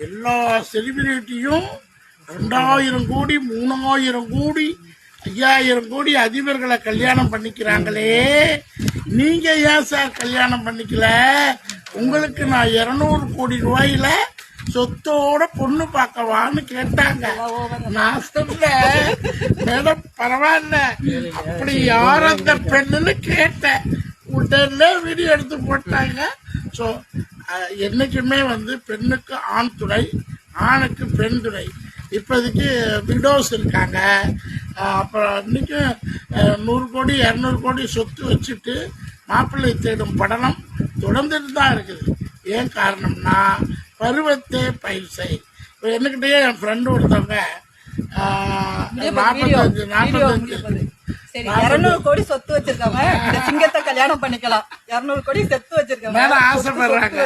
எல்லா செலிபிரிட்டியும் 2000 கோடி 3000 கோடி 5000 கோடி அதிபர்களை கல்யாணம் பண்ணிக்கிறாங்களே, நீங்க ஏன் சார் கல்யாணம் பண்ணிக்கல? உங்களுக்கு நான் 200 கோடி ரூபாயில சொத்தோட பொண்ணு பார்க்கவான்னு கேட்டாங்க. நான் சொன்னேன், மேடம் பரவாயில்ல, அப்படி யார் அந்த பெண்ணுன்னு கேட்டேன். உடனே வீடியோ எடுத்து போட்டாங்க. ஸோ என்னைக்குமே பெண்ணுக்கு ஆண் துணை, ஆணுக்கு பெண் துணை. இப்போதைக்கு விடோஸ் இருக்காங்க. அப்புறம் இன்னைக்கும் 100 கோடி 200 கோடி சொத்து வச்சுட்டு மாப்பிள்ளை தேடும் படலம் தொடர்ந்துட்டு தான் இருக்குது. ஏன் காரணம்னா பருவத்தே பயிர் செய். இப்போ என்னக்கிட்டே என் ஃப்ரெண்டு ஒருத்தவங்க 45 200 கோடி சொத்து வச்சிருக்காங்க, சிங்கத்தை கல்யாணம் பண்ணிக்கலாம். 200 கோடி சொத்து வச்சிருக்காங்க, ஆசைப்படுறாங்க.